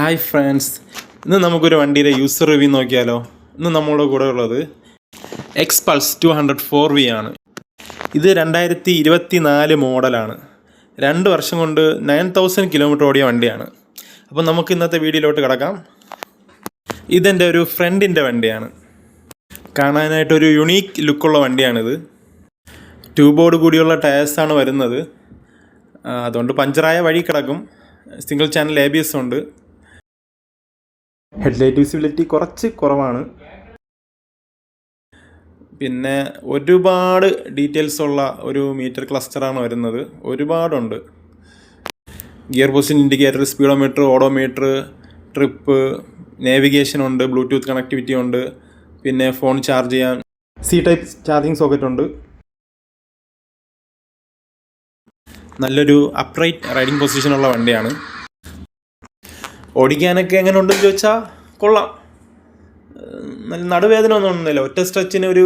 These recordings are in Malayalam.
ഹായ് ഫ്രണ്ട്സ്, ഇന്ന് നമുക്കൊരു വണ്ടിയുടെ യൂസർ റിവ്യൂ നോക്കിയാലോ. ഇന്ന് നമ്മുടെ കൂടെ ഉള്ളത് എക്സ്പൾസ് 200 4V ആണ്. ഇത് 2024 മോഡലാണ്. 2 വർഷം കൊണ്ട് 9000 കിലോമീറ്റർ ഓടിയ വണ്ടിയാണ്. അപ്പോൾ നമുക്ക് ഇന്നത്തെ വീഡിയോയിലോട്ട് കിടക്കാം. ഇതെൻ്റെ ഒരു ഫ്രണ്ടിൻ്റെ വണ്ടിയാണ്. കാണാനായിട്ടൊരു യുണീക്ക് ലുക്കുള്ള വണ്ടിയാണിത്. 2 ബോർഡ് കൂടിയുള്ള ടയേഴ്സാണ് വരുന്നത്. അതുകൊണ്ട് പഞ്ചറായ വഴി കിടക്കും. സിംഗിൾ ചാനൽ ABS ഉണ്ട്. ഹെഡ്ലൈറ്റ് വിസിബിലിറ്റി കുറച്ച് കുറവാണ്. പിന്നെ ഒരുപാട് ഡീറ്റെയിൽസ് ഉള്ള ഒരു മീറ്റർ ക്ലസ്റ്ററാണ് വരുന്നത്. ഒരുപാടുണ്ട്. Gear position indicator, speedometer, odometer, trip, navigation ഉണ്ട്, ബ്ലൂടൂത്ത് കണക്ടിവിറ്റി ഉണ്ട്. പിന്നെ ഫോൺ ചാർജ് ചെയ്യാൻ C-ടൈപ്പ് ചാർജിങ് സോക്കറ്റ് ഉണ്ട്. നല്ലൊരു അപ്രൈറ്റ് റൈഡിങ് പൊസിഷനുള്ള വണ്ടിയാണ്. ഓടിക്കാനൊക്കെ എങ്ങനെ ഉണ്ടെന്ന് ചോദിച്ചാൽ കൊള്ളാം. നല്ല നടുവേദന ഒന്നും ഒന്നുമില്ല. ഒറ്റ സ്ട്രെച്ചിന് ഒരു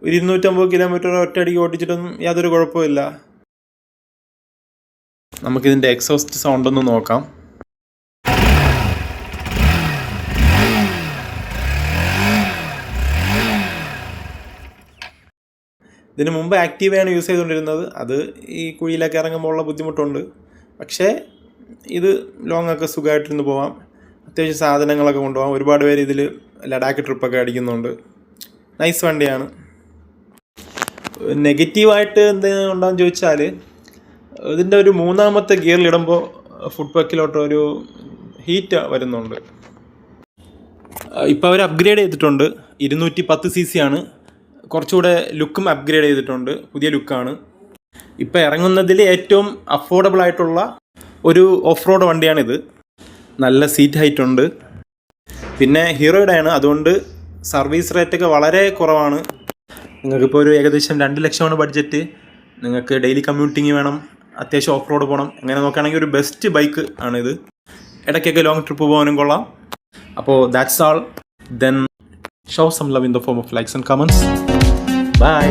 250 കിലോമീറ്റർ ഒറ്റയടിക്ക് ഓടിച്ചിട്ടൊന്നും യാതൊരു കുഴപ്പമില്ല. നമുക്കിതിൻ്റെ എക്സോസ്റ്റ് സൗണ്ട് ഒന്ന് നോക്കാം. ഇതിന് മുമ്പ് ആക്റ്റീവയാണ് യൂസ് ചെയ്തുകൊണ്ടിരുന്നത്. അത് ഈ കുഴിയിലൊക്കെ ഇറങ്ങുമ്പോൾ ഉള്ള ബുദ്ധിമുട്ടുണ്ട്. പക്ഷേ ഇത് ലോങ് ഒക്കെ സുഖമായിട്ടിരുന്ന് പോവാം. അത്യാവശ്യം സാധനങ്ങളൊക്കെ കൊണ്ടുപോകാം. ഒരുപാട് പേര് ഇതിൽ ലഡാക്ക് ട്രിപ്പൊക്കെ അടിക്കുന്നുണ്ട്. നൈസ് വണ്ടിയാണ്. നെഗറ്റീവായിട്ട് എന്തെങ്കിലും ഉണ്ടോയെന്ന് ചോദിച്ചാൽ ഇതിൻ്റെ ഒരു 3ാമത്തെ ഗിയറിലിടുമ്പോൾ ഫുഡ് പെക്കിലോട്ട് ഒരു ഹീറ്റ് വരുന്നുണ്ട്. ഇപ്പോൾ അവർ അപ്ഗ്രേഡ് ചെയ്തിട്ടുണ്ട്. 210cc ആണ്. കുറച്ചുകൂടെ ലുക്കും അപ്ഗ്രേഡ് ചെയ്തിട്ടുണ്ട്. പുതിയ ലുക്കാണ്. ഇപ്പോൾ ഇറങ്ങുന്നതിൽ ഏറ്റവും അഫോർഡബിൾ ആയിട്ടുള്ള ഒരു ഓഫ് റോഡ് വണ്ടിയാണിത്. നല്ല സീറ്റ് ഹൈറ്റ് ഉണ്ട്. പിന്നെ ഹീറോയുടെ ആണ്. അതുകൊണ്ട് സർവീസ് റേറ്റൊക്കെ വളരെ കുറവാണ്. നിങ്ങൾക്കിപ്പോൾ ഒരു ഏകദേശം 2 ലക്ഷമാണ് ബഡ്ജറ്റ്. നിങ്ങൾക്ക് ഡെയിലി കമ്മ്യൂട്ടിങ് വേണം, അത്യാവശ്യം ഓഫ് റോഡ് പോകണം, അങ്ങനെ നോക്കുകയാണെങ്കിൽ ഒരു ബെസ്റ്റ് ബൈക്ക് ആണിത്. ഇടയ്ക്കൊക്കെ ലോങ് ട്രിപ്പ് പോകാനും കൊള്ളാം. അപ്പോൾ that's all. Then show some love in the form of likes and comments. By.